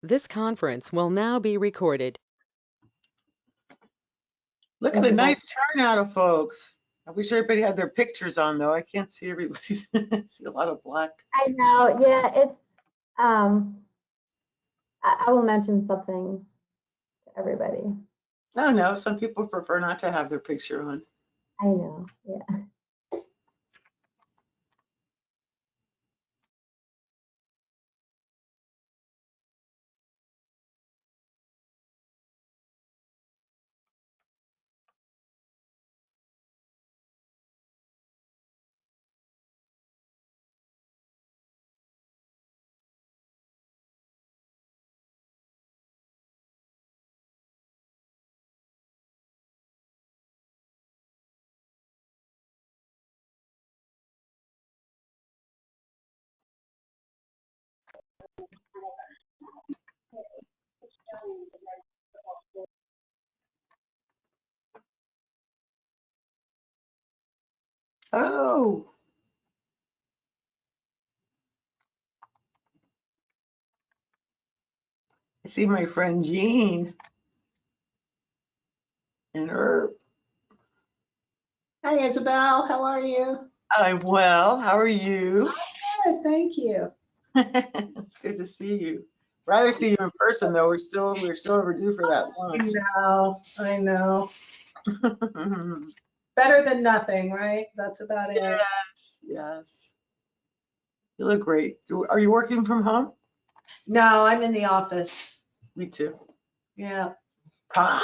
This conference will now be recorded. Look at the nice turnout of folks. I wish everybody had their pictures on though. I can't see everybody's. I see a lot of black. I know, yeah, it's, I will mention something to everybody. Oh no, some people prefer not to have their picture on. I know, yeah. Oh. I see my friend Jean and Herb. Hi, Isabel. How are you? I'm well. How are you? Good, thank you. It's good to see you. Rather see you in person though. We're still overdue for that I know. Better than nothing, right? That's about it. Yes, yes. You look great. Are you working from home? No, I'm in the office. Me too. Yeah. Todd,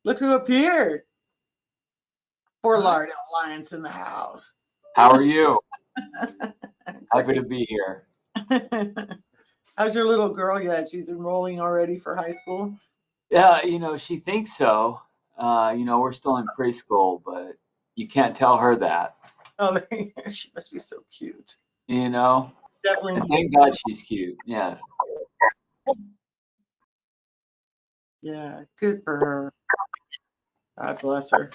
look who appeared. Fort Lauderdale Alliance in the house. How are you? Happy to be here. How's your little girl yet? She's enrolling already for high school? Yeah, she thinks so. We're still in preschool, but you can't tell her that. Oh, there you go. She must be so cute. Definitely. And thank God she's cute. Yeah. Yeah, good for her. God bless her.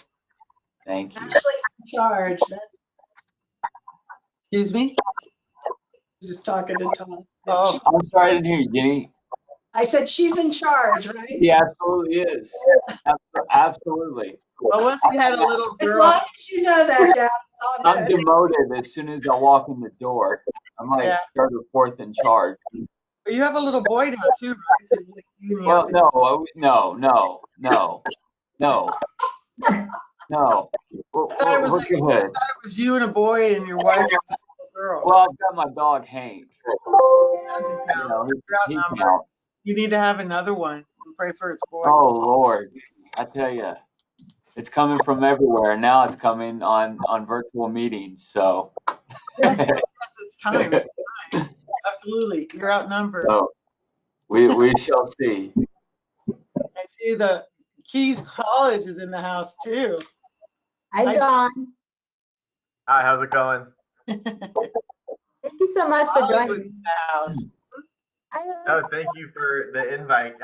Thank you. Ashley's in charge. Excuse me? Just talking to Tom. Oh, I'm sorry I didn't hear you, Jenny. I said she's in charge, right? He absolutely is. Absolutely. well, once he had a little As girl. long as you know that, Dad, it's all I'm good. demoted as soon as I walk in the door. I'm like third or fourth in charge. But you have a little boy now too, right? So Well, no. I We're good. thought it was you and a boy and your wife and a little girl. Well, I've got my dog Hank. You need to have another one and pray for its boy. Oh Lord, I tell you, it's coming from everywhere. Now it's coming on virtual meetings. So yes, it's time. It's time. Absolutely, you're outnumbered. So we shall see. I see the Keys College is in the house too. Hi, John. Hi, how's it going? Thank you so much for joining. In the house. Oh, thank you for the invite.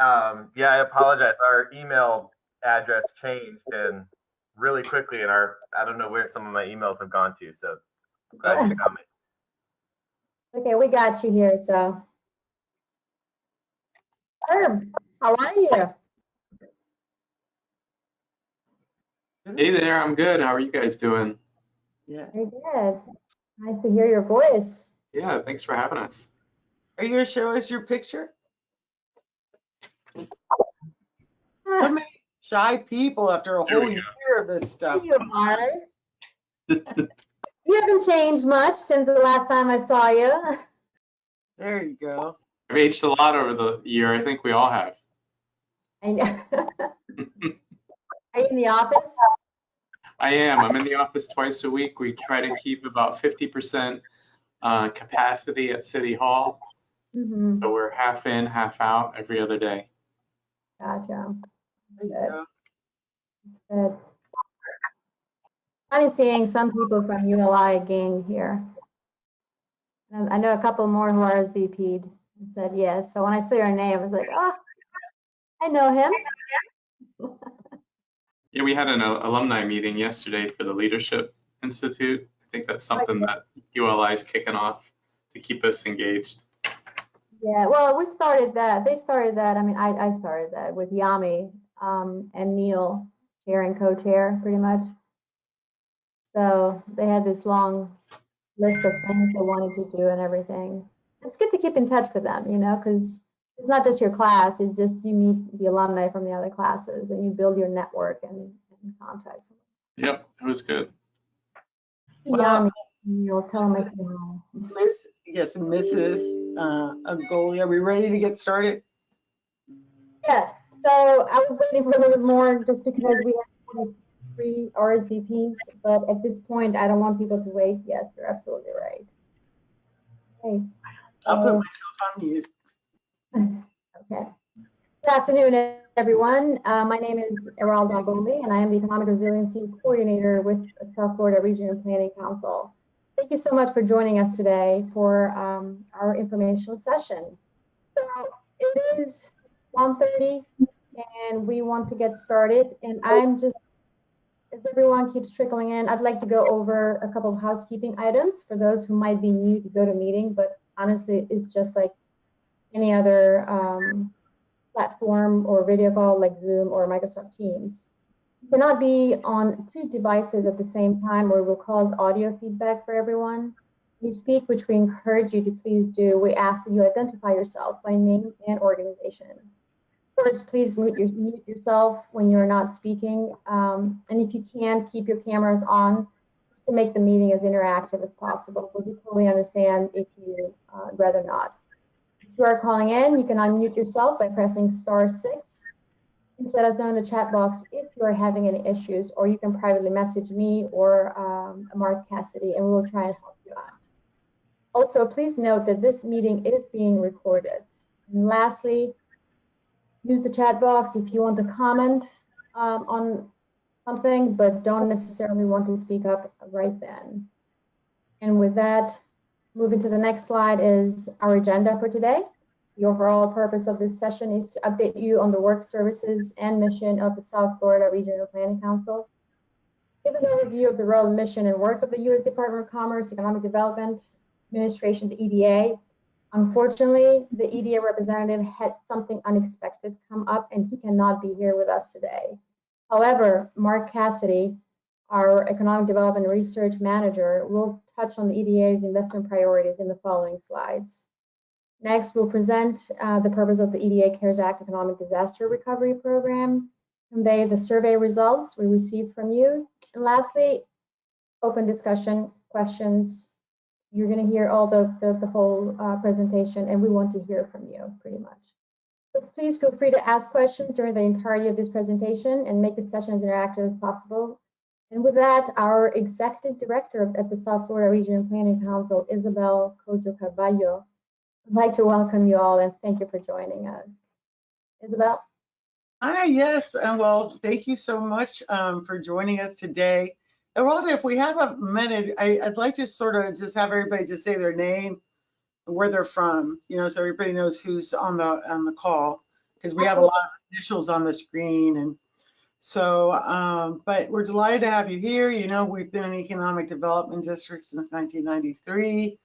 Yeah, I apologize. Our email address changed and really quickly, and I don't know where some of my emails have gone to. So glad you got me. Okay, we got you here. So, Herb, how are you? Hey there, I'm good. How are you guys doing? Yeah. Very good. Nice to hear your voice. Yeah, thanks for having us. Are you going to show us your picture? So many shy people after a whole year of this stuff. You are. You haven't changed much since the last time I saw you. There you go. I've aged a lot over the year. I think we all have. I know. Are you in the office? I am. I'm in the office twice a week. We try to keep about 50% capacity at City Hall. Mm-hmm. So we're half in, half out every other day. Gotcha. There you go. Good. Funny seeing some people from ULI gang here. I know a couple more who RSVP'd and said yes. So when I saw your name, I was like, oh, I know him. Yeah, we had an alumni meeting yesterday for the Leadership Institute. I think that's something that ULI is kicking off to keep us engaged. Yeah, well, we started that. They started that. I mean, I started that with Yami and Neil sharing co-chair pretty much. So they had this long list of things they wanted to do and everything. It's good to keep in touch with them, you know, because it's not just your class. It's just you meet the alumni from the other classes and you build your network and contacts. Yep, it was good. Yami, Neil, tell them I said hi. Yes, Mrs. Agoli, are we ready to get started? Yes, so I was waiting for a little bit more just because we have 43 RSVPs, but at this point, I don't want people to wait. Yes, you're absolutely right. Right. I'll put myself on mute. Okay. Good afternoon, everyone. My name is Eralda Agoli, and I am the Economic Resiliency Coordinator with the South Florida Regional Planning Council. Thank you so much for joining us today for our informational session. So it is 1:30 and we want to get started. And I'm just, as everyone keeps trickling in, I'd like to go over a couple of housekeeping items for those who might be new to GoToMeeting, but honestly, it's just like any other platform or video call like Zoom or Microsoft Teams. You cannot be on 2 devices at the same time or it will cause audio feedback for everyone. You speak, which we encourage you to please do. We ask that you identify yourself by name and organization. First, please mute yourself when you're not speaking. And if you can, keep your cameras on just to make the meeting as interactive as possible. But we totally understand if you rather not. If you are calling in, you can unmute yourself by pressing *6. Please let us know in the chat box if you are having any issues, or you can privately message me or Mark Cassidy, and we will try and help you out. Also, please note that this meeting is being recorded. And lastly, use the chat box if you want to comment on something, but don't necessarily want to speak up right then. And with that, moving to the next slide is our agenda for today. The overall purpose of this session is to update you on the work, services, and mission of the South Florida Regional Planning Council, give an overview of the role, mission, and work of the U.S. Department of Commerce, Economic Development Administration, the EDA. Unfortunately, the EDA representative had something unexpected come up and he cannot be here with us today. However, Mark Cassidy, our Economic Development Research Manager, will touch on the EDA's investment priorities in the following slides. Next, we'll present the purpose of the EDA CARES Act Economic Disaster Recovery Program, convey the survey results we received from you, and lastly, open discussion, questions. You're going to hear all the whole presentation, and we want to hear from you pretty much. So please feel free to ask questions during the entirety of this presentation and make the session as interactive as possible. And with that, our Executive Director at the South Florida Regional Planning Council, Isabel Cozo-Carballo, I'd like to welcome you all and thank you for joining us. Isabel? Hi, yes, well, thank you so much for joining us today. Eralda, if we have a minute, I'd like to sort of just have everybody just say their name and where they're from, you know, so everybody knows who's on the call, because we have a lot of initials on the screen. And so, but we're delighted to have you here. You know, we've been an economic development district since 1993.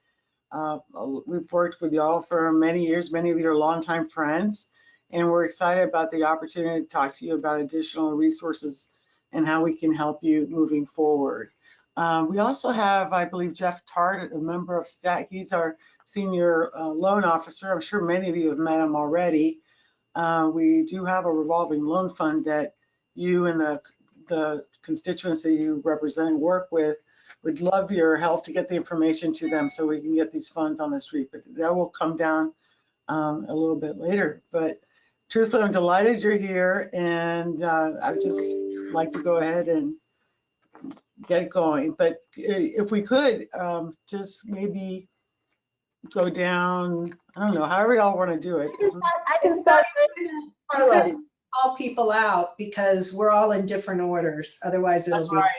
We've worked with y'all for many years. Many of you are longtime friends, and we're excited about the opportunity to talk to you about additional resources and how we can help you moving forward. We also have, I believe, Jeff Tart, a member of STAT. He's our senior loan officer. I'm sure many of you have met him already. We do have a revolving loan fund that you and the constituents that you represent and work with. We'd love your help to get the information to them so we can get these funds on the street, but that will come down a little bit later. But truthfully, I'm delighted you're here, and I'd just like to go ahead and get going. But if we could, just maybe go down, I don't know, however y'all want to do it. I can start with Carlos. Call people out because we're all in different orders. Otherwise, it'll That's be. right.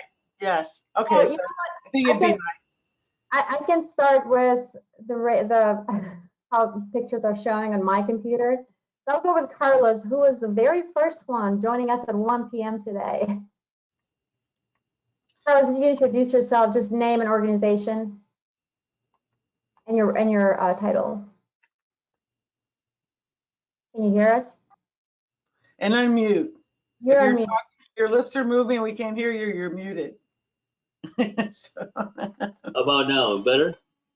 Yes. Okay. Oh, you So know I think it'd be nice. I can start with the how pictures are showing on my computer. So I'll go with Carlos, who was the very first one joining us at 1 p.m. today. Carlos, if you can introduce yourself, just name and organization and your title. Can you hear us? And unmute. You're If on mute. Your lips are moving, we can't hear you, you're muted. So- About now, better?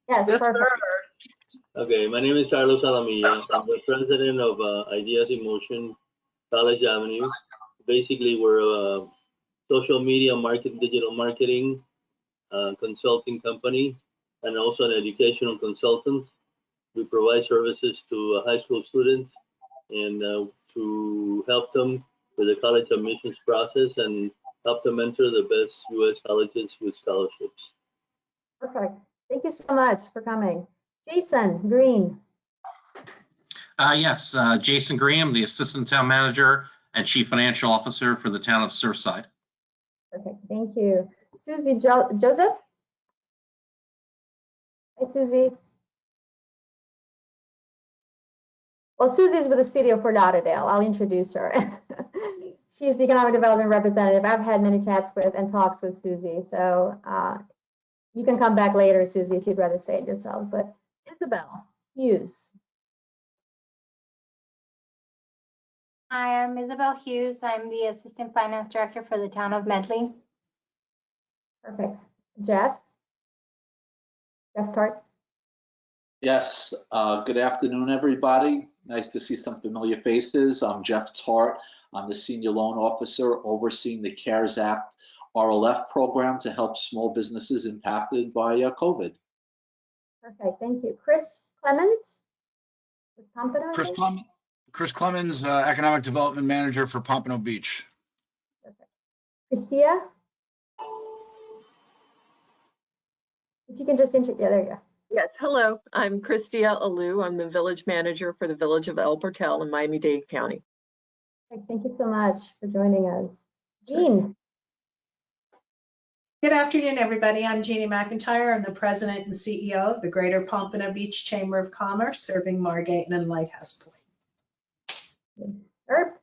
Yes, Yes, perfect. sir. Okay, my name is Carlos Alamilla. I'm the president of Ideas in Motion, College Avenue. Basically, we're a social media digital marketing consulting company, and also an educational consultant. We provide services to high school students and to help them with the college admissions process and help them enter the best U.S. colleges with scholarships. Perfect. Thank you so much for coming. Jason Green. Yes, Jason Graham, the Assistant Town Manager and Chief Financial Officer for the town of Surfside. Perfect. Thank you. Susie Joseph. Hi, Susie. Well, Susie's with the city of Fort Lauderdale. I'll introduce her. She's the economic development representative. I've had many chats with and talks with Susie. So you can come back later, Susie, if you'd rather say it yourself. But Isabel Hughes. Hi, I'm Isabel Hughes. I'm the Assistant Finance Director for the town of Medley. Perfect. Jeff Tart. Yes, good afternoon, everybody. Nice to see some familiar faces. I'm Jeff Tart. I'm the Senior Loan Officer overseeing the CARES Act RLF program to help small businesses impacted by COVID. Perfect, thank you. Chris Clemens with Pompano. Chris Clemens, Economic Development Manager for Pompano Beach. Perfect. Christia. If you can just introduce, yeah, there you go. Yes, hello, I'm Christia Alou. I'm the Village Manager for the Village of El Portal in Miami-Dade County. Thank you so much for joining us. Jean. Good afternoon, everybody. I'm Jeannie McIntyre. I'm the President and CEO of the Greater Pompano Beach Chamber of Commerce, serving Margate and Lighthouse Point. Herb.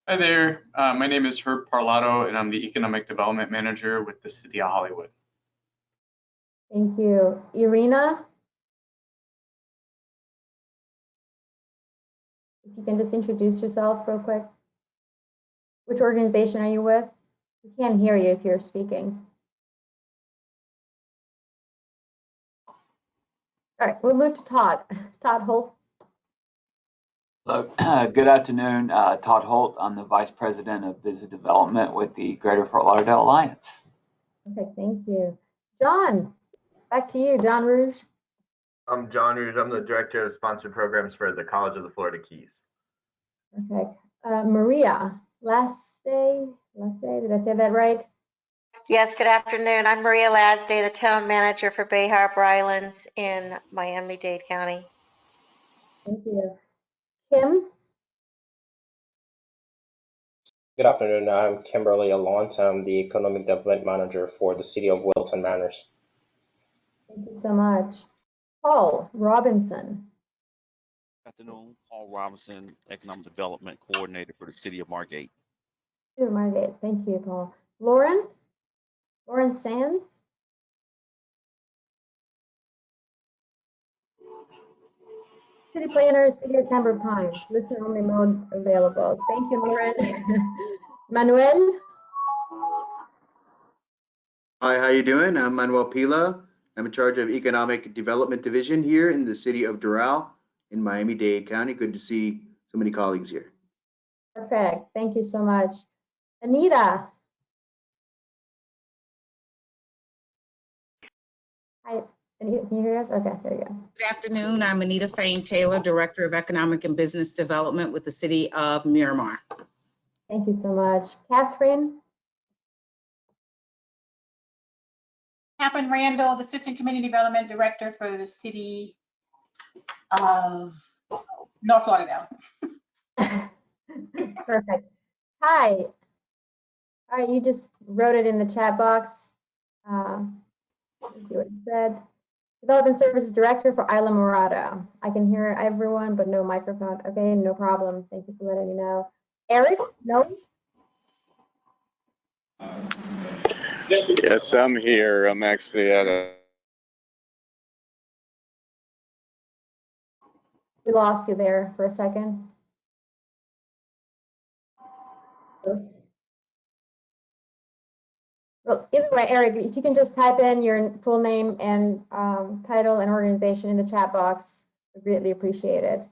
Hi there. My name is Herb Parlato, and I'm the Economic Development Manager with the City of Hollywood. Thank you. Irina. If you can just introduce yourself real quick. Which organization are you with? We can't hear you if you're speaking. All right, we'll move to Todd. Todd Holt. Hello. Good afternoon. Todd Holt. I'm the Vice President of Business Development with the Greater Fort Lauderdale Alliance. Okay, thank you. John, back to you, John Rouge. I'm John Rouge. I'm the Director of Sponsored Programs for the College of the Florida Keys. Perfect. Maria, last day, did I say that right? Yes, good afternoon. I'm Maria Lasday, the Town Manager for Bay Harbor Islands in Miami-Dade County. Thank you. Kim? Good afternoon. I'm Kimberly Alont. I'm the Economic Development Manager for the City of Wilton Manors. Thank you so much. Paul Robinson. Good afternoon. Paul Robinson, Economic Development Coordinator for the City of Margate. Margate. Thank you, Paul. Lauren Sands. City Planners, City of Pembroke Pines. Listen only mode available. Thank you, Lauren. Manuel. Hi, how you doing? I'm Manuel Pila. I'm in charge of Economic Development Division here in the city of Doral in Miami-Dade County. Good to see so many colleagues here. Perfect. Thank you so much. Anita. Hi. Can you hear us? Okay, there you go. Good afternoon. I'm Anita Fain Taylor, Director of Economic and Business Development with the City of Miramar. Thank you so much. Catherine. Catherine Randall, the Assistant Community Development Director for the City of North Lauderdale. Perfect. Hi. All right, you just wrote it in the chat box. Let's see what it said. Development Services Director for Isla Morada. I can hear everyone, but no microphone. Okay, no problem. Thank you for letting me know. Eric, no? Yes, I'm here. I'm actually at a We lost you there for a second. Well, either way, Eric, if you can just type in your full name and title and organization in the chat box, I greatly appreciate it.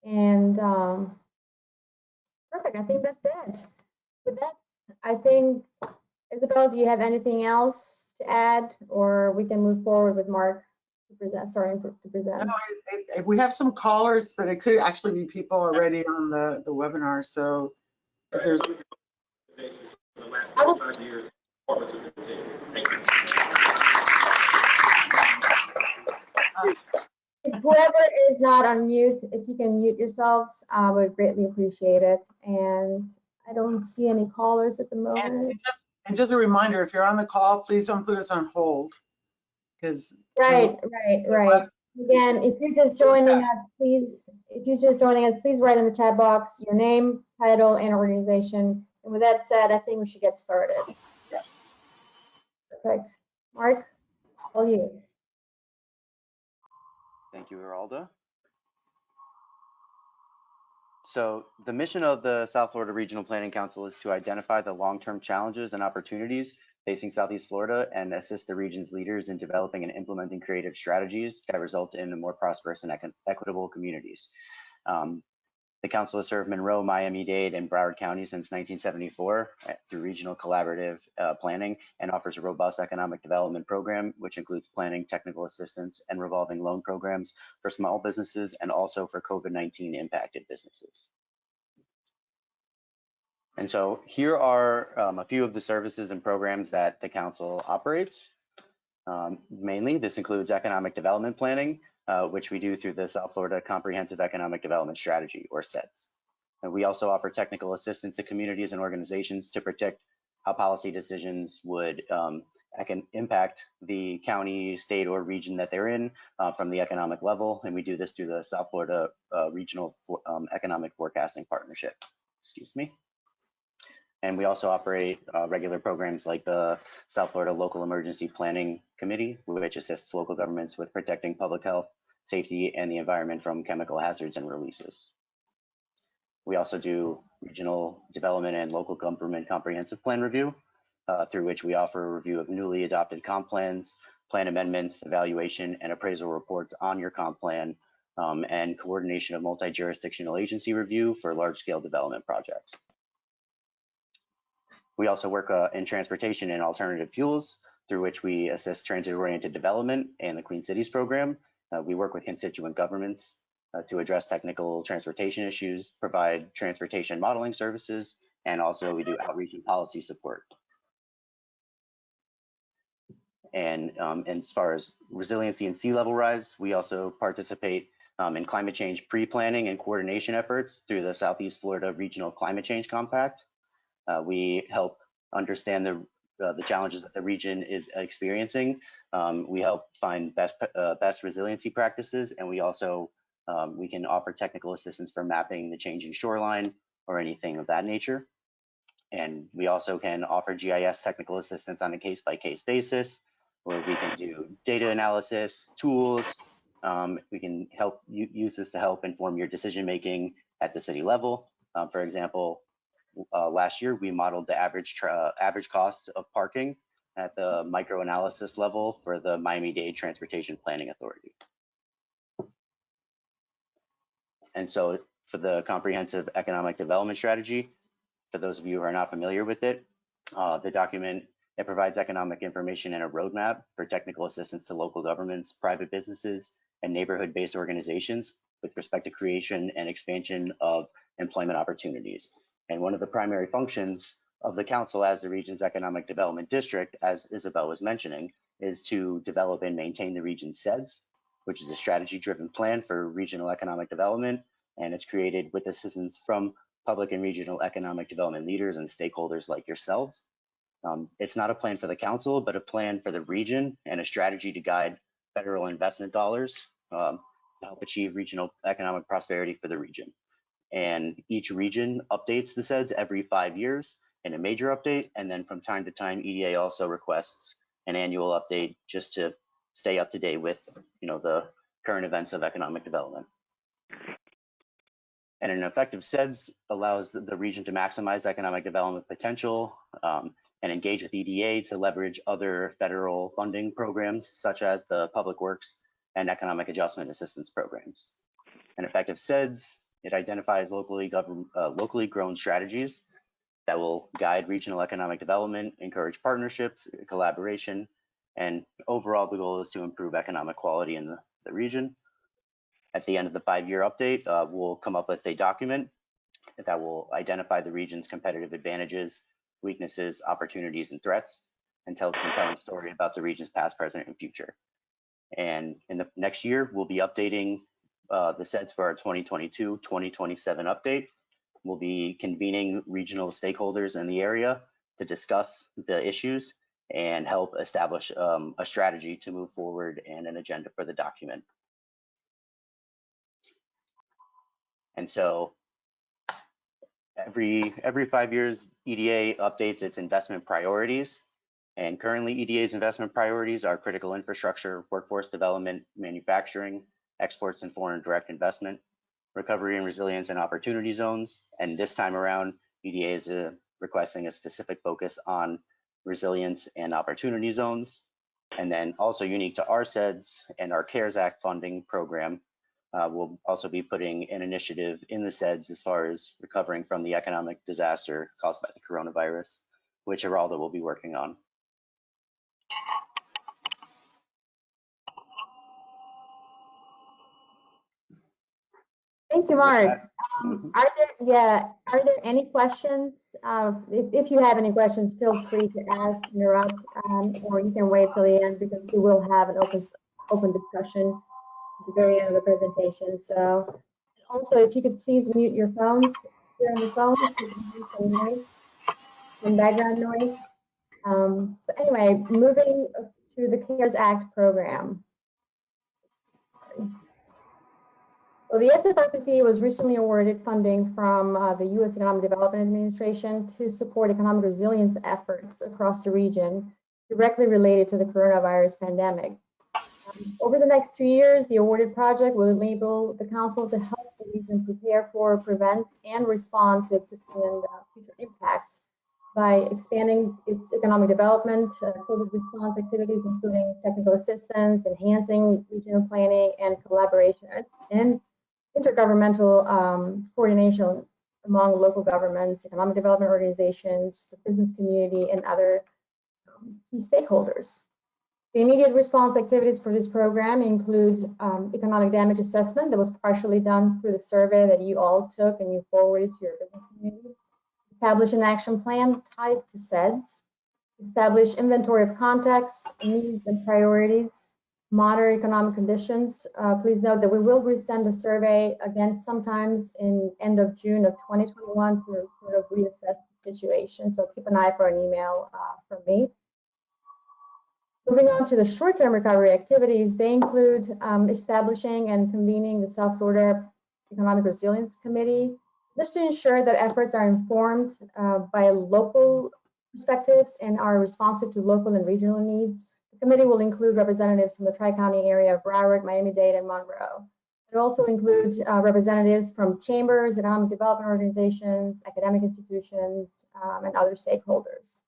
And perfect, I think that's it. With that, I think, Isabel, do you have anything else to add, or we can move forward with Mark to present, starting to present? No, we have some callers, but it could actually be people already on the webinar. So if there's whoever is not on mute, if you can mute yourselves, I would greatly appreciate it. And I don't see any callers at the moment. And just a reminder, if you're on the call, please don't put us on hold. Because Right. Again, if you're just joining us, please write in the chat box your name, title, and organization. And with that said, I think we should get started. Yes. Perfect. Mark, all you. Thank you, Geralda. So the mission of the South Florida Regional Planning Council is to identify the long-term challenges and opportunities facing Southeast Florida and assist the region's leaders in developing and implementing creative strategies that result in more prosperous and equitable communities. The council has served Monroe, Miami-Dade, and Broward County since 1974 through regional collaborative planning, and offers a robust economic development program, which includes planning, technical assistance, and revolving loan programs for small businesses and also for COVID-19 impacted businesses. And so here are a few of the services and programs that the council operates. Mainly, this includes economic development planning, which we do through the South Florida Comprehensive Economic Development Strategy, or SEDS. And we also offer technical assistance to communities and organizations to predict how policy decisions would impact the county, state, or region that they're in from the economic level. And we do this through the South Florida Regional Economic Forecasting Partnership. Excuse me. And we also operate regular programs like the South Florida Local Emergency Planning Committee, which assists local governments with protecting public health, safety, and the environment from chemical hazards and releases. We also do regional development and local government comprehensive plan review, through which we offer a review of newly adopted comp plans, plan amendments, evaluation, and appraisal reports on your comp plan, and coordination of multi-jurisdictional agency review for large-scale development projects. We also work in transportation and alternative fuels, through which we assist transit-oriented development and the Clean Cities program. We work with constituent governments to address technical transportation issues, provide transportation modeling services, and also we do outreach and policy support. And as far as resiliency and sea level rise, we also participate in climate change pre-planning and coordination efforts through the Southeast Florida Regional Climate Change Compact. We help understand the challenges that the region is experiencing. We help find best resiliency practices, and we also we can offer technical assistance for mapping the changing shoreline or anything of that nature. And we also can offer GIS technical assistance on a case-by-case basis, where we can do data analysis, tools. We can help use this to help inform your decision-making at the city level. For example, last year, we modeled the average cost of parking at the microanalysis level for the Miami-Dade Transportation Planning Authority. And so for the Comprehensive Economic Development Strategy, for those of you who are not familiar with it, the document, it provides economic information and a roadmap for technical assistance to local governments, private businesses, and neighborhood-based organizations with respect to creation and expansion of employment opportunities. And one of the primary functions of the council as the region's economic development district, as Isabel was mentioning, is to develop and maintain the region's SEDS, which is a strategy-driven plan for regional economic development. And it's created with assistance from public and regional economic development leaders and stakeholders like yourselves. It's not a plan for the council, but a plan for the region and a strategy to guide federal investment dollars to help achieve regional economic prosperity for the region. And each region updates the SEDS every 5 years in a major update. And then from time to time, EDA also requests an annual update just to stay up to date with, the current events of economic development. And an effective SEDS allows the region to maximize economic development potential and engage with EDA to leverage other federal funding programs, such as the Public Works and Economic Adjustment Assistance programs. An effective SEDS, it identifies locally grown strategies that will guide regional economic development, encourage partnerships, collaboration, and overall the goal is to improve economic quality in the region. At the end of the 5-year update, we'll come up with a document that will identify the region's competitive advantages, weaknesses, opportunities, and threats, and tells a compelling story about the region's past, present, and future. And in the next year, we'll be updating the SEDS for our 2022-2027 update. We'll be convening regional stakeholders in the area to discuss the issues and help establish a strategy to move forward and an agenda for the document. And so every 5 years, EDA updates its investment priorities. And currently, EDA's investment priorities are critical infrastructure, workforce development, manufacturing, exports and foreign direct investment, recovery and resilience and opportunity zones. And this time around, EDA is requesting a specific focus on resilience and opportunity zones. And then also unique to our SEDS and our CARES Act funding program, we'll also be putting an initiative in the SEDS as far as recovering from the economic disaster caused by the coronavirus, which Geraldo will be working on. Thank you, Mark. Are there any questions? If you have any questions, feel free to ask, interrupt, or you can wait till the end because we will have an open discussion at the very end of the presentation. So also, if you could please mute your phones. If you're on the phone, some noise, some background noise. So anyway, moving to the CARES Act program. Well, the SFRPC was recently awarded funding from the U.S. Economic Development Administration to support economic resilience efforts across the region directly related to the coronavirus pandemic. Over the next 2 years, the awarded project will enable the Council to help the region prepare for, prevent, and respond to existing and future impacts by expanding its economic development, COVID response activities, including technical assistance, enhancing regional planning and collaboration, and intergovernmental coordination among local governments, economic development organizations, the business community, and other key stakeholders. The immediate response activities for this program include economic damage assessment that was partially done through the survey that you all took and you forwarded to your business community. Establish an action plan tied to SEDS. Establish inventory of contexts, needs, and priorities. Monitor economic conditions. Please note that we will resend the survey again sometimes in end of June of 2021 to sort of reassess the situation. So keep an eye for an email from me. Moving on to the short-term recovery activities, they include establishing and convening the South Florida Economic Resilience Committee, just to ensure that efforts are informed by local perspectives and are responsive to local and regional needs. The committee will include representatives from the Tri-County area of Broward, Miami-Dade, and Monroe. It also includes representatives from chambers, economic development organizations, academic institutions, and other stakeholders.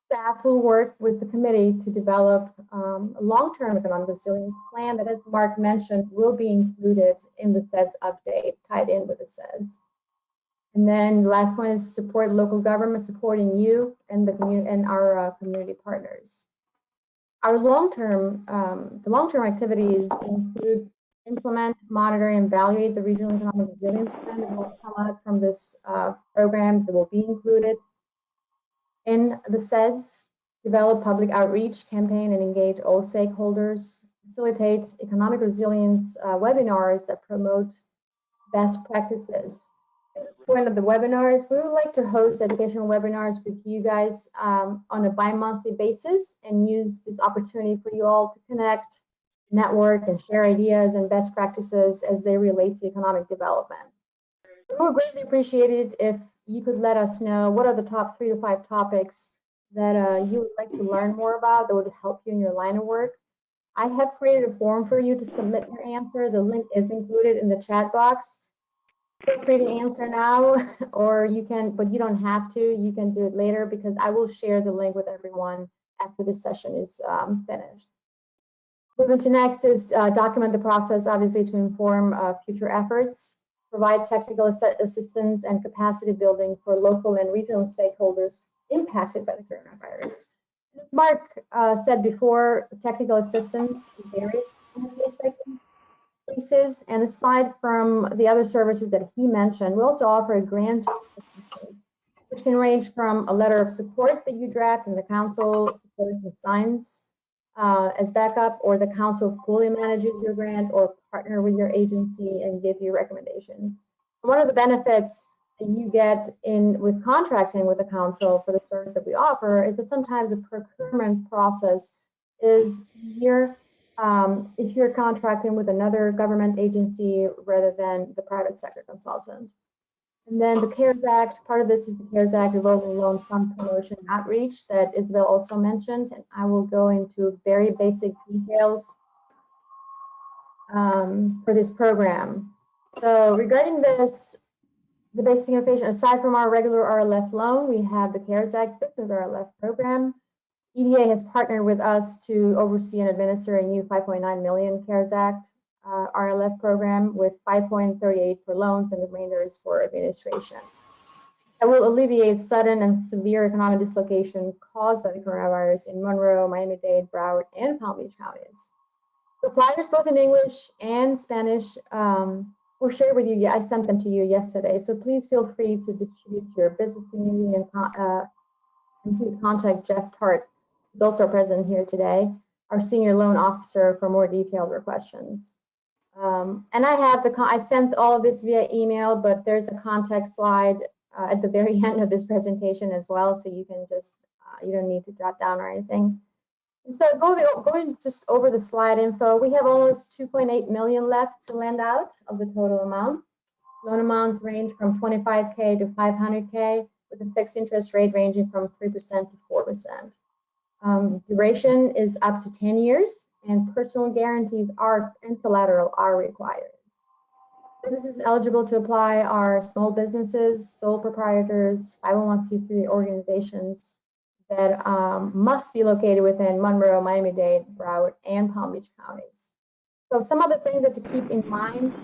Staff will work with the committee to develop a long-term economic resilience plan that, as Mark mentioned, will be included in the SEDS update, tied in with the SEDS. And then the last point is support local government, supporting you and the community and our community partners. Our long-term activities include implement, monitor, and evaluate the regional economic resilience plan that will come out from this program that will be included in the SEDS, develop public outreach campaign and engage all stakeholders, facilitate economic resilience webinars that promote best practices. At the point of the webinars, we would like to host educational webinars with you guys on a bi-monthly basis and use this opportunity for you all to connect, network, and share ideas and best practices as they relate to economic development. We would greatly appreciate it if you could let us know what are the top 3 to 5 topics that you would like to learn more about that would help you in your line of work. I have created a form for you to submit your answer. The link is included in the chat box. Feel free to answer now, or you can, but you don't have to. You can do it later because I will share the link with everyone after this session is finished. Moving to next is document the process, obviously, to inform future efforts, provide technical assistance and capacity building for local and regional stakeholders impacted by the coronavirus. As Mark said before, technical assistance varies on a case-by-case basis, and aside from the other services that he mentioned, we also offer a grant assistance, which can range from a letter of support that you draft and the council supports and signs as backup, or the council fully manages your grant or partner with your agency and give you recommendations. One of the benefits that you get with contracting with the council for the service that we offer is that sometimes the procurement process is easier if you're contracting with another government agency rather than the private sector consultant. And then the CARES Act, part of this is the CARES Act revolving loan fund promotion outreach that Isabel also mentioned, and I will go into very basic details for this program. So regarding this, the basic information, aside from our regular RLF loan, we have the CARES Act Business RLF program. EDA has partnered with us to oversee and administer a new 5.9 million CARES Act RLF program with 5.38 for loans and the remainder is for administration. That will alleviate sudden and severe economic dislocation caused by the coronavirus in Monroe, Miami-Dade, Broward, and Palm Beach counties. The flyers, both in English and Spanish, were shared with you. I sent them to you yesterday, so please feel free to distribute to your business community and please contact Jeff Tart, who's also present here today, our senior loan officer, for more details or questions. And I sent all of this via email, but there's a contact slide at the very end of this presentation as well, so you can just, you don't need to jot down or anything. And so going just over the slide info, we have almost 2.8 million left to lend out of the total amount. Loan amounts range from 25K to 500K, with a fixed interest rate ranging from 3% to 4%. Duration is up to 10 years, and personal guarantees and collateral are required. Businesses eligible to apply are small businesses, sole proprietors, 501c3 organizations that must be located within Monroe, Miami-Dade, Broward, and Palm Beach counties. So some of the things that to keep in mind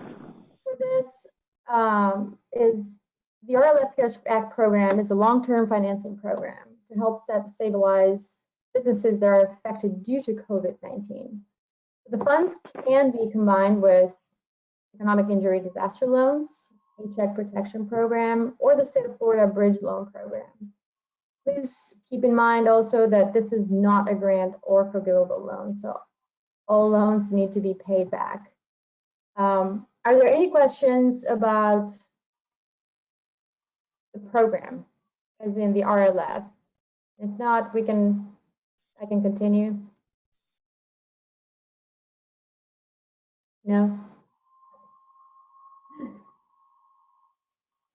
for this is the RLF CARES Act program is a long-term financing program to help stabilize businesses that are affected due to COVID-19. The funds can be combined with economic injury disaster loans, Paycheck Protection Program, or the State of Florida Bridge Loan Program. Please keep in mind also that this is not a grant or forgivable loan, so all loans need to be paid back. Are there any questions about the program, as in the RLF? If not, I can continue. No?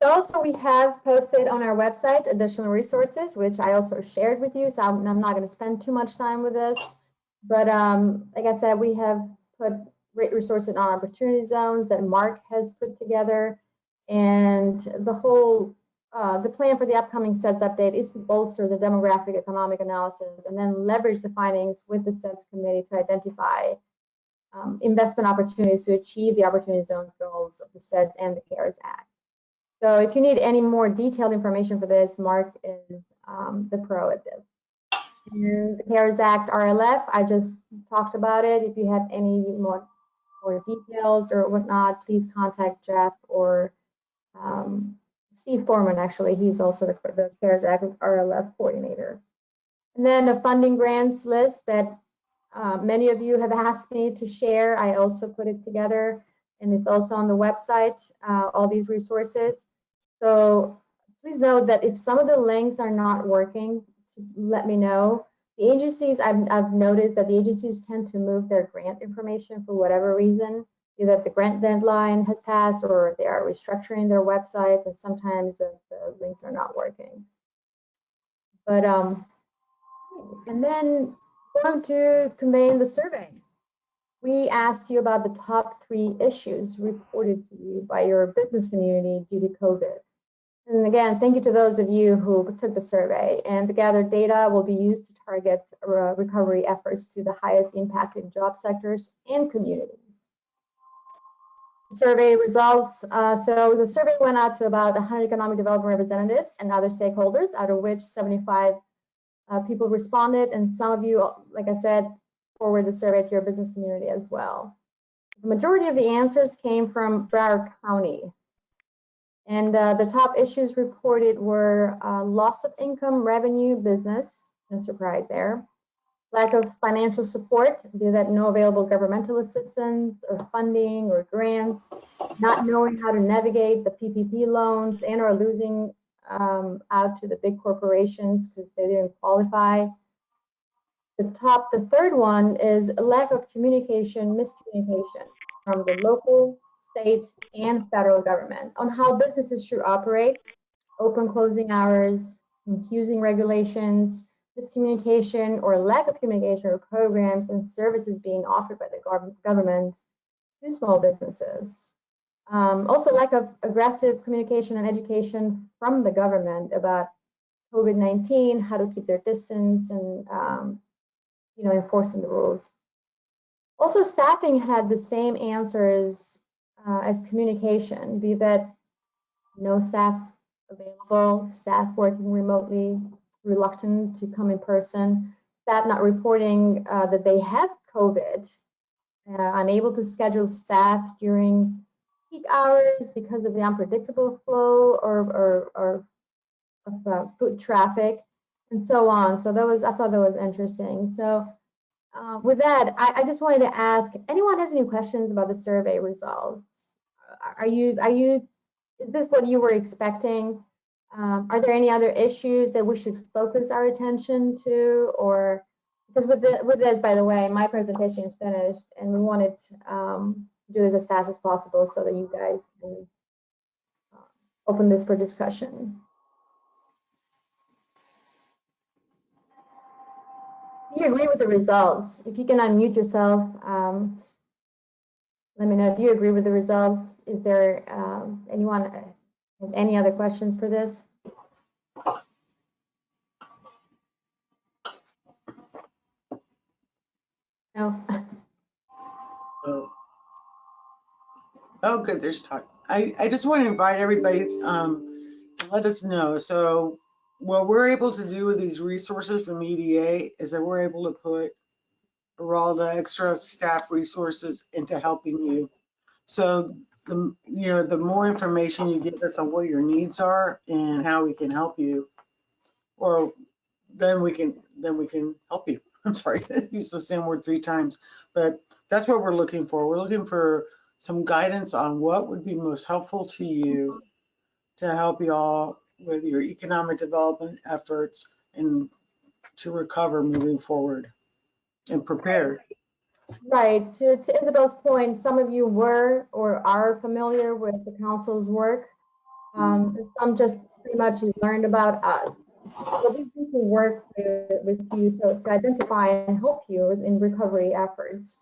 So also we have posted on our website additional resources, which I also shared with you, so I'm not going to spend too much time with this. But like I said, we have put great resources on opportunity zones that Mark has put together. And the whole, the plan for the upcoming SEDS update is to bolster the demographic economic analysis and then leverage the findings with the SEDS committee to identify investment opportunities to achieve the opportunity zones goals of the SEDS and the CARES Act. So if you need any more detailed information for this, Mark is the pro at this. And the CARES Act RLF, I just talked about it. If you have any more details or whatnot, please contact Jeff or Steve Foreman, actually. He's also the CARES Act RLF coordinator. And then a funding grants list that many of you have asked me to share. I also put it together, and it's also on the website, all these resources. So please note that if some of the links are not working, to let me know. The agencies, I've noticed that the agencies tend to move their grant information for whatever reason, either the grant deadline has passed or they are restructuring their websites, and sometimes the links are not working. But and then going to conveying the survey. we asked you about the top 3 issues reported to you by your business community due to COVID. And again, thank you to those of you who took the survey, and the gathered data will be used to target recovery efforts to the highest impacted job sectors and communities. Survey results, so the survey went out to about 100 economic development representatives and other stakeholders, out of which 75 people responded, and some of you, like I said, forwarded the survey to your business community as well. The majority of the answers came from Broward County. And the top issues reported were loss of income, revenue, business, no surprise there, lack of financial support, be that no available governmental assistance or funding or grants, not knowing how to navigate the PPP loans, and or losing out to the big corporations because they didn't qualify. The third one is a lack of communication, miscommunication from the local, state, and federal government on how businesses should operate, open closing hours, confusing regulations, miscommunication or lack of communication or programs and services being offered by the government to small businesses. Also lack of aggressive communication and education from the government about COVID-19, how to keep their distance, and enforcing the rules. Also, staffing had the same answers as communication, be that no staff available, staff working remotely, reluctant to come in person, staff not reporting that they have COVID, unable to schedule staff during peak hours because of the unpredictable flow or of foot traffic, and so on. So I thought that was interesting. So with that, I just wanted to ask, anyone has any questions about the survey results? Is this what you were expecting? Are there any other issues that we should focus our attention to? Or because with this, by the way, my presentation is finished, and we wanted to do this as fast as possible so that you guys can open this for discussion. Do you agree with the results? If you can unmute yourself, let me know. Do you agree with the results? Is there anyone has any other questions for this? No. Oh, good. There's talk. I just want to invite everybody to let us know. So what we're able to do with these resources from EDA is that we're able to put all the extra staff resources into helping you. So the more information you give us on what your needs are and how we can help you, or then we can help you. I'm sorry, I used the same word 3 times, but that's what we're looking for. We're looking for some guidance on what would be most helpful to you to help you all with your economic development efforts and to recover moving forward and prepared. Right. To Isabel's point, some of you were or are familiar with the council's work. Some just pretty much learned about us. So we need to work with you to identify and help you in recovery efforts.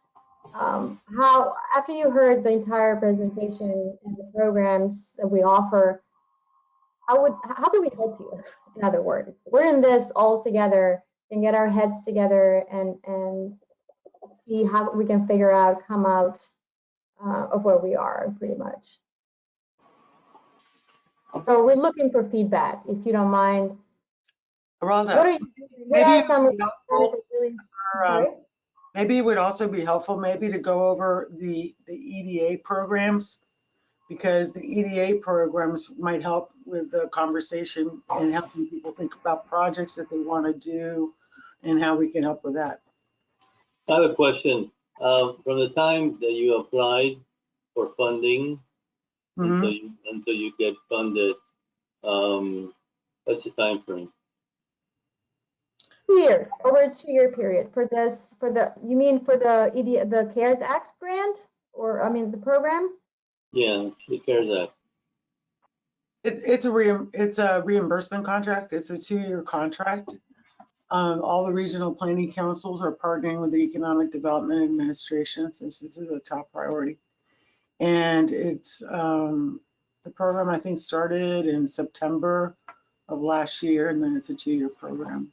After you heard the entire presentation and the programs that we offer, how do we help you? In other words, we're in this all together and get our heads together and see how we can come out of where we are, pretty much. So we're looking for feedback, if you don't mind. Maybe it would also be helpful maybe to go over the EDA programs, because the EDA programs might help with the conversation and helping people think about projects that they want to do and how we can help with that. I have a question. From the time that you applied for funding until you get funded, what's the time frame? 2 years, over a 2-year period you mean for the CARES Act grant, or the program? Yeah, the CARES Act. It's a reimbursement contract. It's a 2-year contract. All the regional planning councils are partnering with the Economic Development Administration, since this is a top priority. And it's the program, I think, started in September of last year, and then it's a 2-year program.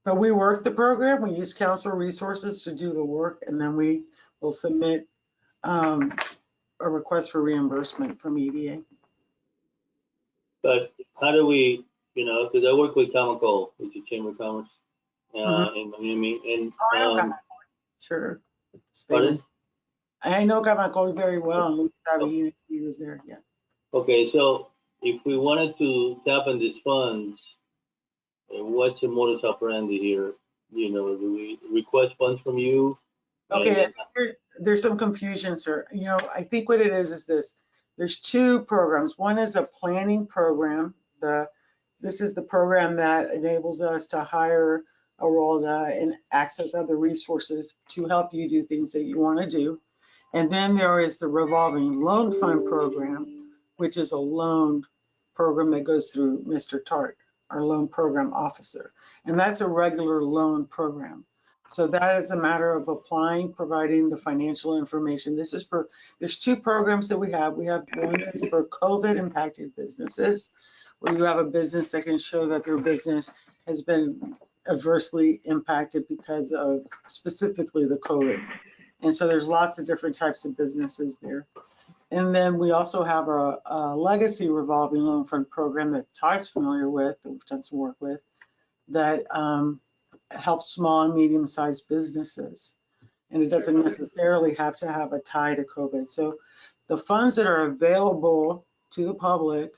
But we work the program, we use council resources to do the work, and then we will submit a request for reimbursement from EDA. But how do we, because I work with Comico, with the Chamber of Commerce in Miami, and sure. pardon? I know Comico very well, and he was there, yeah. Okay, so if we wanted to tap on these funds, what's the modus operandi here? Do we request funds from you? Okay, there's some confusion, sir. I think what it is this. There's 2 programs. One is a planning program. This is the program that enables us to hire a ROLDA and access other resources to help you do things that you want to do. And then there is the revolving loan fund program, which is a loan program that goes through Mr. Tart, our loan program officer. And that's a regular loan program. So that is a matter of applying, providing the financial information. There's 2 programs that we have. We have one that's for COVID impacted businesses, where you have a business that can show that their business has been adversely impacted because of specifically the COVID. And so there's lots of different types of businesses there. And then we also have a legacy revolving loan fund program that Todd's familiar with, that we've done some work with, that helps small and medium-sized businesses. And it doesn't necessarily have to have a tie to COVID. So the funds that are available to the public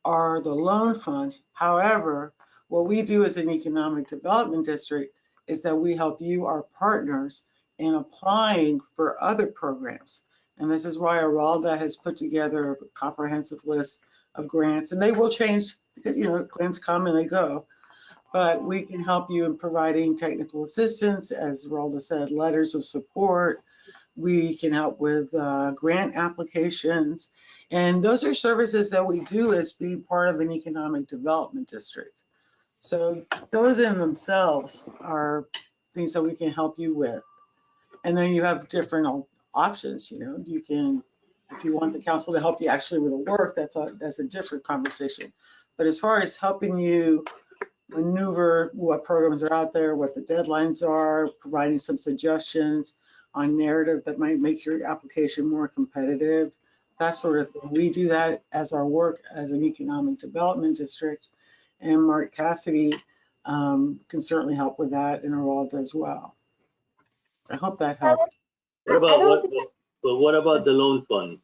are the loan funds. However, what we do as an economic development district is that we help you, our partners, in applying for other programs. And this is why Aralda has put together a comprehensive list of grants, and they will change because, grants come and they go. But we can help you in providing technical assistance, as Aralda said, letters of support. We can help with grant applications. And those are services that we do as being part of an economic development district. So those in themselves are things that we can help you with. And then you have different options, you can, if you want the council to help you actually with the work, that's a different conversation. But as far as helping you maneuver what programs are out there, what the deadlines are, providing some suggestions on narrative that might make your application more competitive, that sort of thing. We do that as our work as an economic development district, and Mark Cassidy can certainly help with that, and Aralda as well. I hope that helps. What about the loan fund?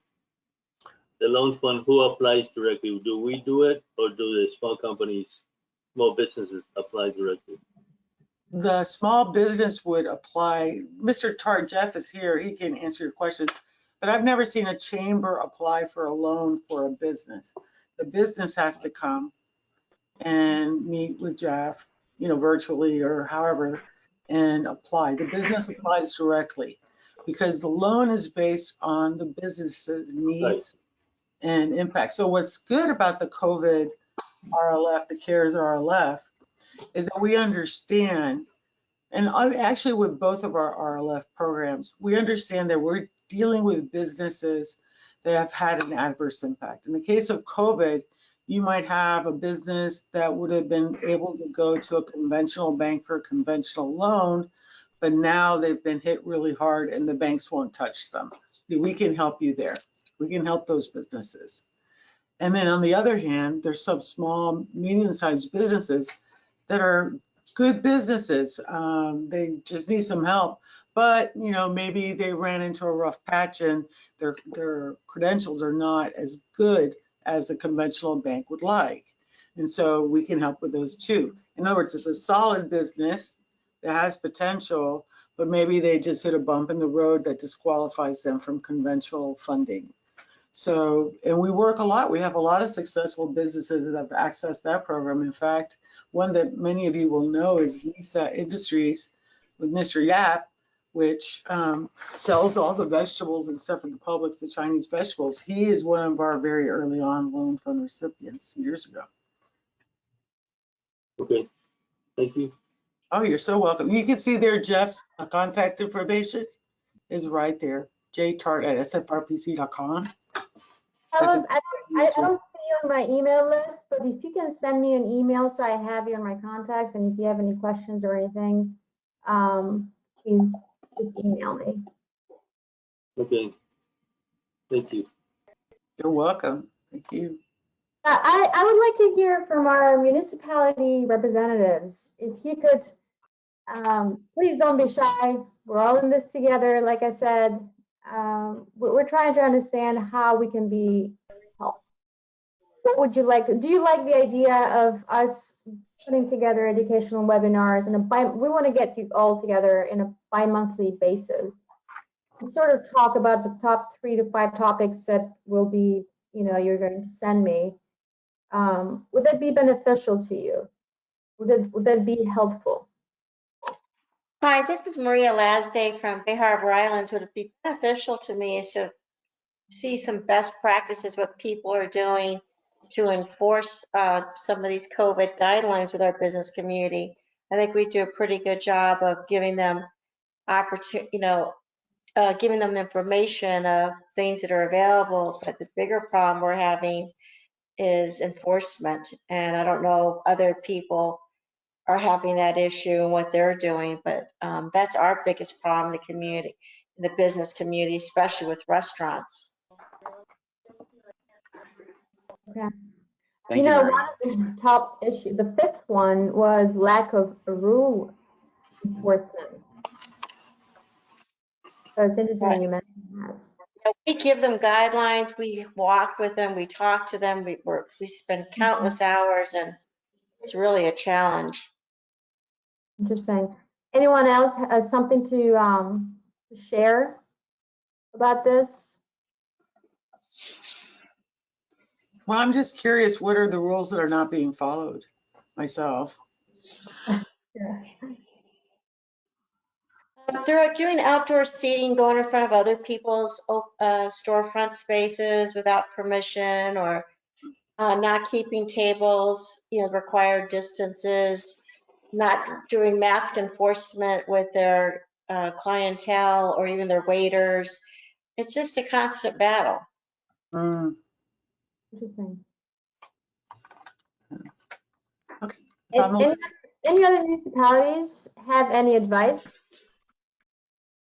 The loan fund, who applies directly? Do we do it, or do the small companies, small businesses apply directly? The small business would apply. Mr. Tart, Jeff is here, he can answer your question, but I've never seen a chamber apply for a loan for a business. The business has to come and meet with Jeff, virtually or however, and apply. The business applies directly because the loan is based on the business's needs and impact. So what's good about the COVID RLF, the CARES RLF, is that we understand, and actually with both of our RLF programs, we understand that we're dealing with businesses that have had an adverse impact. In the case of COVID, you might have a business that would have been able to go to a conventional bank for a conventional loan, but now they've been hit really hard and the banks won't touch them. We can help you there. We can help those businesses. And then on the other hand, there's some small, medium-sized businesses that are good businesses. They just need some help, but maybe they ran into a rough patch and their credentials are not as good as a conventional bank would like. And so we can help with those too. In other words, it's a solid business that has potential, but maybe they just hit a bump in the road that disqualifies them from conventional funding. So, and we work a lot. We have a lot of successful businesses that have accessed that program. In fact, one that many of you will know is Lisa Industries with Mr. Yap, which sells all the vegetables and stuff in the Publix, the Chinese vegetables. He is one of our very early on loan fund recipients years ago. Okay, thank you. Oh, you're so welcome. You can see there Jeff's contact information is right there. jtart@sfrpc.com. Carlos, I don't see you on my email list, but if you can send me an email so I have you on my contacts, and if you have any questions or anything, please just email me. Okay, thank you. You're welcome. Thank you. I would like to hear from our municipality representatives. If you could, please don't be shy. We're all in this together. Like I said, we're trying to understand how we can be helped. What would you like to, do you like the idea of us putting together educational webinars and we want to get you all together in a bi-monthly basis and sort of talk about the top 3 to 5 topics that will be, you're going to send me. Would that be beneficial to you? Would that be helpful? Hi, this is Maria Lasday from Bay Harbor Islands. Would it be beneficial to me is to see some best practices, what people are doing to enforce some of these COVID guidelines with our business community. I think we do a pretty good job of giving them opportunity, giving them information of things that are available. But the bigger problem we're having is enforcement. And I don't know if other people are having that issue and what they're doing, but that's our biggest problem in the community, in the business community, especially with restaurants. Okay. Thank you, Maria. One of the top issues, the 5th one was lack of rule enforcement. So it's interesting you mentioned that. We give them guidelines, we walk with them, we talk to them, we spend countless hours, and it's really a challenge. Interesting. Anyone else has something to share about this? Well, I'm just curious, what are the rules that are not being followed myself? Yeah. They're doing outdoor seating, going in front of other people's storefront spaces without permission, or not keeping tables, required distances, not doing mask enforcement with their clientele or even their waiters. It's just a constant battle. Interesting. Okay. Any other municipalities have any advice?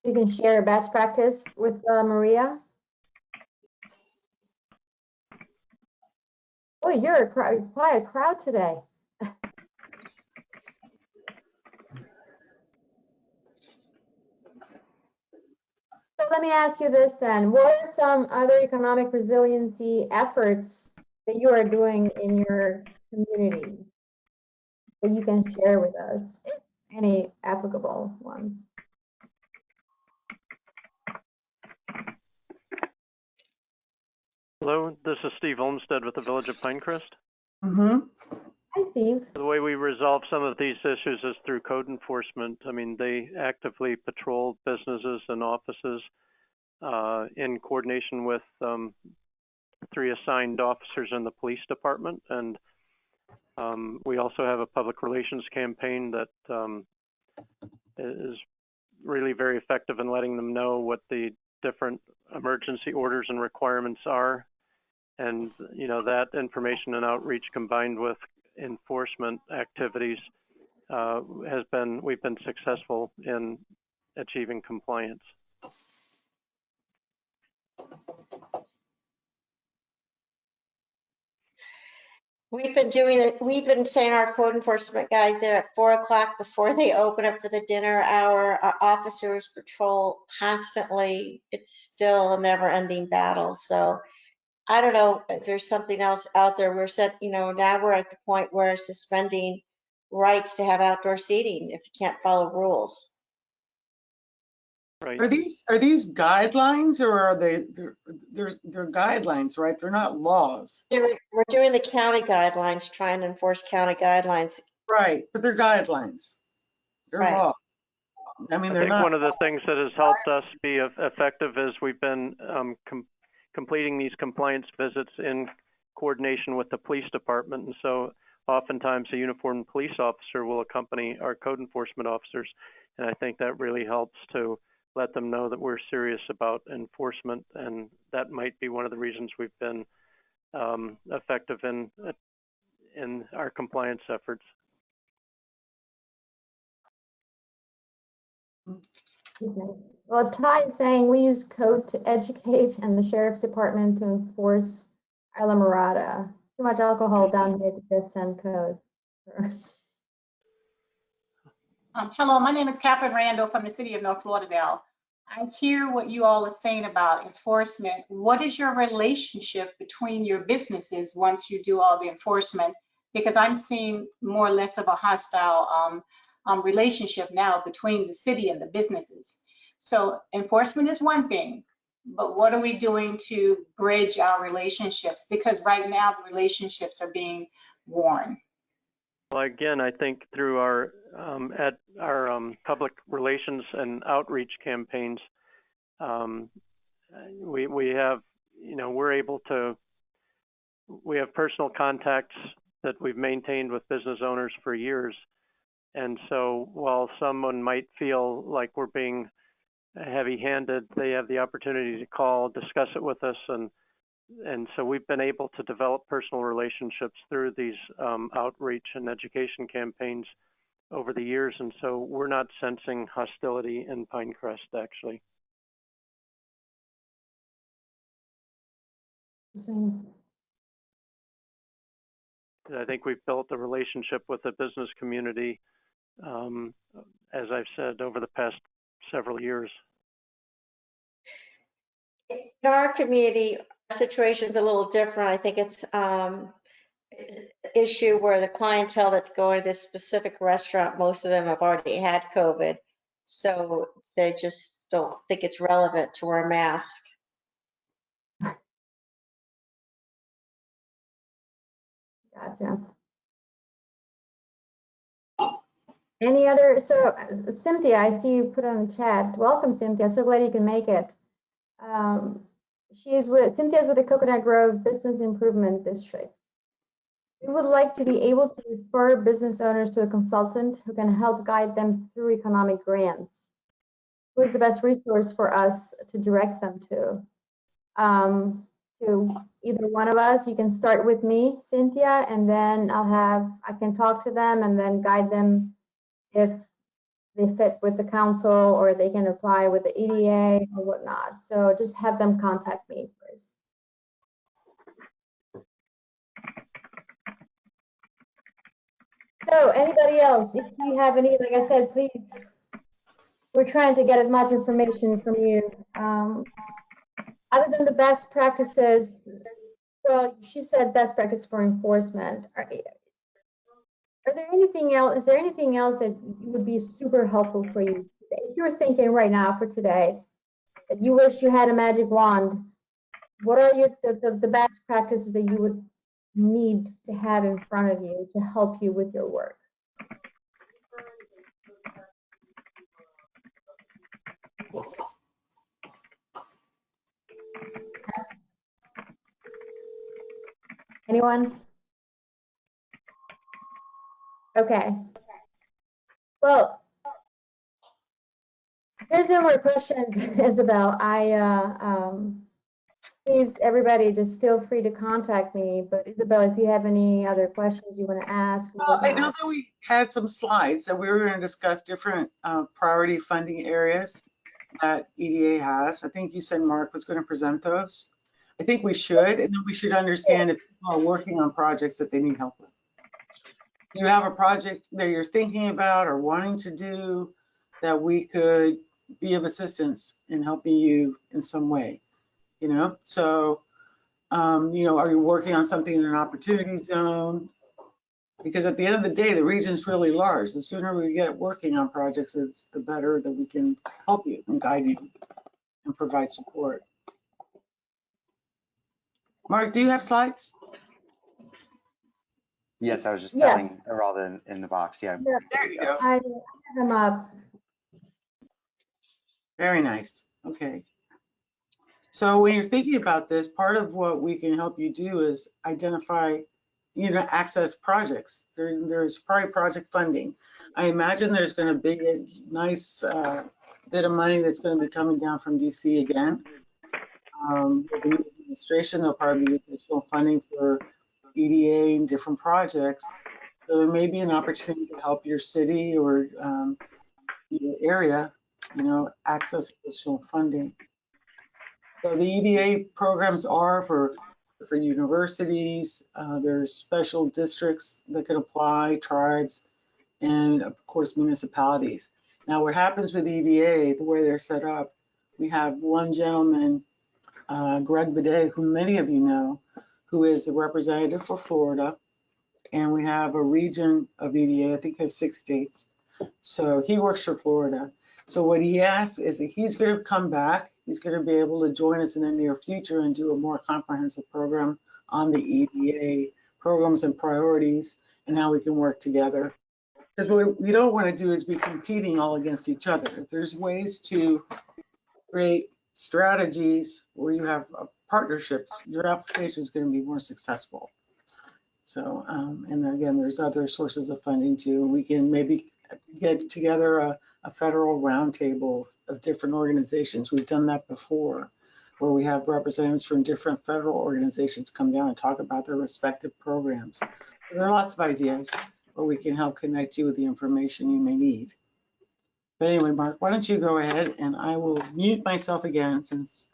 You can share best practice with Maria. Oh, you're quite a crowd today. So let me ask you this then. What are some other economic resiliency efforts that you are doing in your communities that you can share with us? Any applicable ones? Hello, this is Steve Olmsted with the Village of Pinecrest. Mm-hmm. Hi, Steve. The way we resolve some of these issues is through code enforcement. I mean, they actively patrol businesses and offices in coordination with 3 assigned officers in the police department. And we also have a public relations campaign that is really very effective in letting them know what the different emergency orders and requirements are. And, that information and outreach combined with enforcement activities we've been successful in achieving compliance. We've been doing it. We've been saying our code enforcement guys there at 4 o'clock before they open up for the dinner hour. Our officers patrol constantly. It's still a never-ending battle. So I don't know if there's something else out there. Now we're at the point where suspending rights to have outdoor seating if you can't follow rules. Right. Are these guidelines, or are they're guidelines, right? They're not laws. We're doing the county guidelines, trying to enforce county guidelines. Right, but they're guidelines. They're Right. law. I mean, they're I think not. one of the things that has helped us be effective is we've been completing these compliance visits in coordination with the police department. And so oftentimes a uniformed police officer will accompany our code enforcement officers. And I think that really helps to let them know that we're serious about enforcement. And that might be one of the reasons we've been effective in our compliance efforts. Well, Ty is saying we use code to educate and the sheriff's department to enforce Isla Mirada. Too much alcohol down here to just send code. Hello, my name is Catherine Randall from the city of North Lauderdale. I hear what you all are saying about enforcement. What is your relationship between your businesses once you do all the enforcement? Because I'm seeing more or less of a hostile relationship now between the city and the businesses. So enforcement is one thing, but what are we doing to bridge our relationships? Because right now the relationships are being worn. Well, again, I think through our public relations and outreach campaigns, we have, we're able to, we have personal contacts that we've maintained with business owners for years. And so while someone might feel like we're being heavy-handed, they have the opportunity to call, discuss it with us, and so we've been able to develop personal relationships through these outreach and education campaigns over the years, and so we're not sensing hostility in Pinecrest, actually. I think we've built a relationship with the business community, as I've said, over the past several years. In our community, our situation's a little different. I think it's an issue where the clientele that's going to this specific restaurant, most of them have already had COVID. So they just don't think it's relevant to wear a mask. Gotcha. Any other, so Cynthia, I see you put on the chat. Welcome, Cynthia. So glad you can make it. Cynthia's with the Coconut Grove Business Improvement District. We would like to be able to refer business owners to a consultant who can help guide them through economic grants. Who is the best resource for us to direct them to? To either one of us. You can start with me, Cynthia, and then I can talk to them and then guide them if they fit with the council or they can apply with the EDA or whatnot. So just have them contact me first. So anybody else, if you have any, like I said, please, we're trying to get as much information from you. Other than the best practices, well, she said best practice for enforcement. Are there anything else? Is there anything else that would be super helpful for you today? If you're thinking right now for today that you wish you had a magic wand, what are the best practices that you would need to have in front of you to help you with your work? Anyone? Okay. Well, there's no more questions, Isabel. Please, everybody, just feel free to contact me. But Isabel, if you have any other questions you want to ask. Well, I know that we had some slides that we were going to discuss different priority funding areas that EDA has. I think you said Mark was going to present those. I think we should, and then we should understand if people are working on projects that they need help with. You have a project that you're thinking about or wanting to do that we could be of assistance in helping you in some way, So, are you working on something in an opportunity zone? Because at the end of the day, the region's really large. The sooner we get working on projects, it's the better that we can help you and guide you and provide support. Mark, do you have slides? Yes, I was just telling Eralda in the box. Yeah. There you go. I have them up. Very nice. Okay. So when you're thinking about this, part of what we can help you do is identify, access projects. There's probably project funding. I imagine there's going to be a nice bit of money that's going to be coming down from DC again. With the new administration, there'll probably be additional funding for EDA and different projects. So there may be an opportunity to help your city or your area, access additional funding. So the EDA programs are for universities. There's special districts that can apply, tribes, and of course municipalities. Now, what happens with EDA, the way they're set up, we have one gentleman, Greg Bidet, who many of you know, who is the representative for Florida, and we have a region of EDA, I think has 6 states. So he works for Florida. So what he asks is that he's going to come back. He's going to be able to join us in the near future and do a more comprehensive program on the EDA programs and priorities and how we can work together. Because what we don't want to do is be competing all against each other. If there's ways to create strategies where you have partnerships, your application is going to be more successful. So, and again, there's other sources of funding too. We can maybe get together a federal roundtable of different organizations. We've done that before, where we have representatives from different federal organizations come down and talk about their respective programs. So there are lots of ideas where we can help connect you with the information you may need. But anyway, Mark, why don't you go ahead and I will mute myself again since.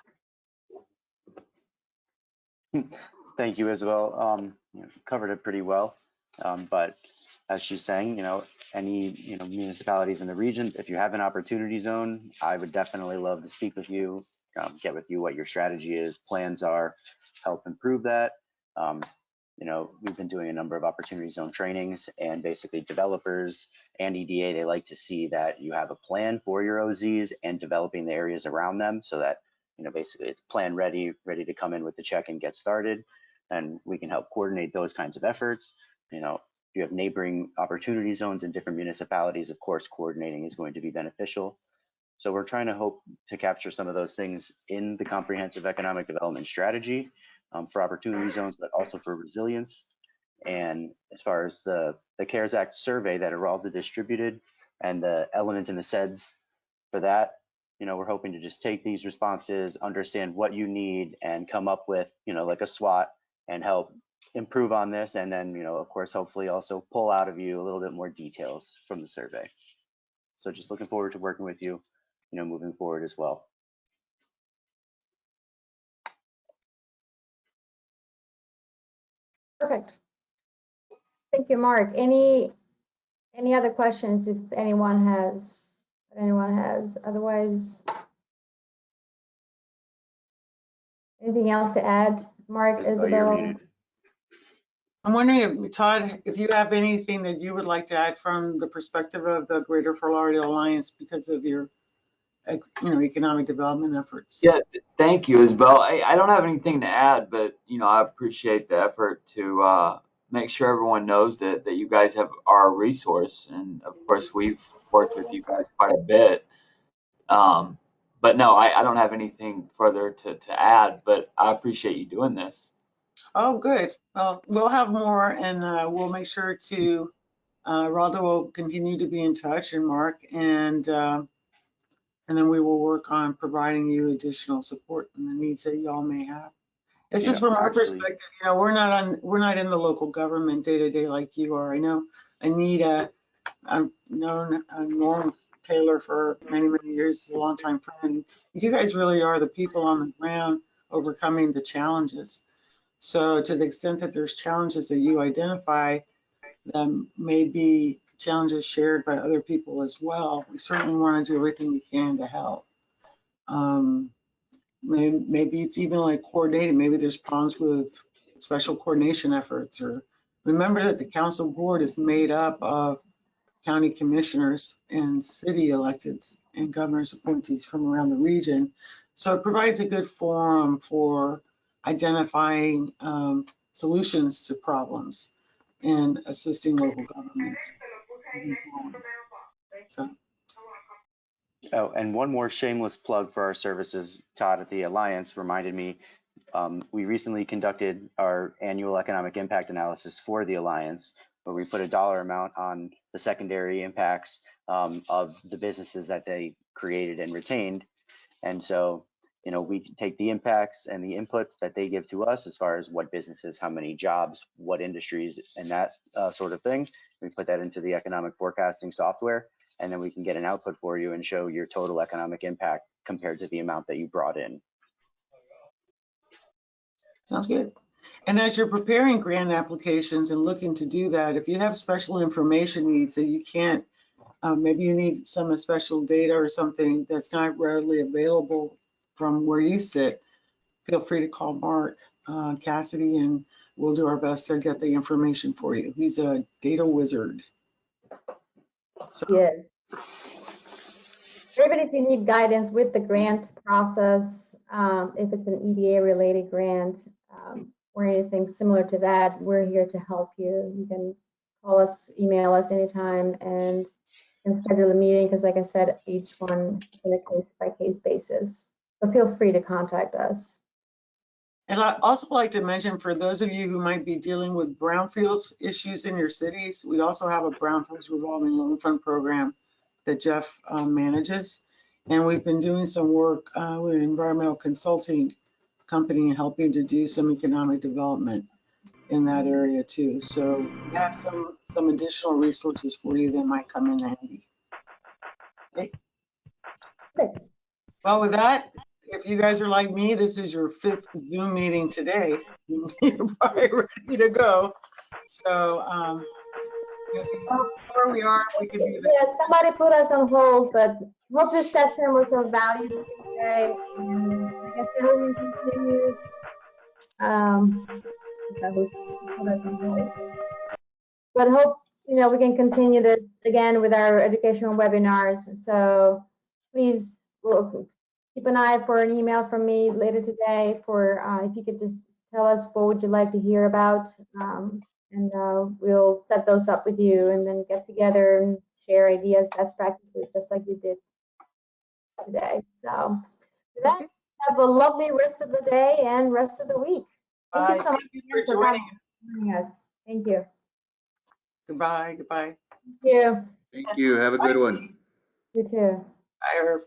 Thank you, Isabel. Covered it pretty well. But as she's saying, any municipalities in the region, if you have an opportunity zone, I would definitely love to speak with you, get with you what your strategy is, plans are, help improve that. We've been doing a number of opportunity zone trainings, and basically developers and EDA, they like to see that you have a plan for your OZs and developing the areas around them so that, basically it's plan ready to come in with the check and get started. And we can help coordinate those kinds of efforts. If you have neighboring opportunity zones in different municipalities, of course, coordinating is going to be beneficial. So we're trying to hope to capture some of those things in the comprehensive economic development strategy for opportunity zones, but also for resilience. And as far as the CARES Act survey that Aralda distributed and the elements in the SEDS for that, we're hoping to just take these responses, understand what you need, and come up with, like a SWOT and help improve on this. And then, of course, hopefully also pull out of you a little bit more details from the survey. So just looking forward to working with you, moving forward as well. Perfect. Thank you, Mark. Any other questions if anyone has? Otherwise, anything else to add, Mark, Isabel? I'm wondering if, Todd, if you have anything that you would like to add from the perspective of the Greater Fort Lauderdale Alliance because of your, economic development efforts. Yeah, thank you, Isabel. I don't have anything to add, but I appreciate the effort to make sure everyone knows that you guys are a resource, and of course we've worked with you guys quite a bit. But no, I don't have anything further to add, but I appreciate you doing this. Oh, good. Well, we'll have more, and we'll make sure to, Raldo will continue to be in touch, and Mark, and then we will work on providing you additional support and the needs that y'all may have. It's just from our perspective, we're not in the local government day to day like you are. I know Anita, I've known Norm Taylor for many, many years, a long time friend. You guys really are the people on the ground overcoming the challenges. So to the extent that there's challenges that you identify, may be challenges shared by other people as well. We certainly want to do everything we can to help. Maybe it's even like coordinating. Maybe there's problems with special coordination efforts. Or remember that the council board is made up of county commissioners and city electeds and governor's appointees from around the region. So it provides a good forum for identifying solutions to problems and assisting local governments. So. Oh, and one more shameless plug for our services. Todd at the Alliance reminded me, We recently conducted our annual economic impact analysis for the Alliance, where we put a dollar amount on the secondary impacts of the businesses that they created and retained. And so, you know, we take the impacts and the inputs that they give to us as far as what businesses, how many jobs, what industries, and that sort of thing. We put that into the economic forecasting software, and then we can get an output for you and show your total economic impact compared to the amount that you brought in. Sounds good. And as you're preparing grant applications and looking to do that, if you have special information needs that you can't, maybe you need some special data or something that's not readily available from where you sit, feel free to call Mark Cassidy, and we'll do our best to get the information for you. He's a data wizard. So, Yeah. Even if you need guidance with the grant process, if it's an EDA related grant or anything similar to that, we're here to help you. You can call us, email us anytime, and schedule a meeting, because like I said, each one in a case by case basis. So feel free to contact us. and I'd also like to mention, for those of you who might be dealing with brownfields issues in your cities, we also have a brownfields revolving loan fund program that Jeff manages. And we've been doing some work with an environmental consulting company helping to do some economic development in that area too. So we have some additional resources for you that might come in handy. Okay. Well, with that, if you guys are like me, this is your 5th Zoom meeting today. You're probably ready to go. So where we are, we can do this. Yeah, somebody put us on hold, but hope this session was of value to you today. Like I said, we can continue. That was put us on hold. But hope, you know, we can continue this again with our educational webinars. So please, we'll keep an eye for an email from me later today for if you could just tell us what would you like to hear about, and we'll set those up with you and then get together and share ideas, best practices, just like you did today. So with that, have a lovely rest of the day and rest of the week. Thank you so much for joining us. Thank you. Goodbye. Goodbye. Thank you. Thank you. Have a good one. You too. Bye, Irv.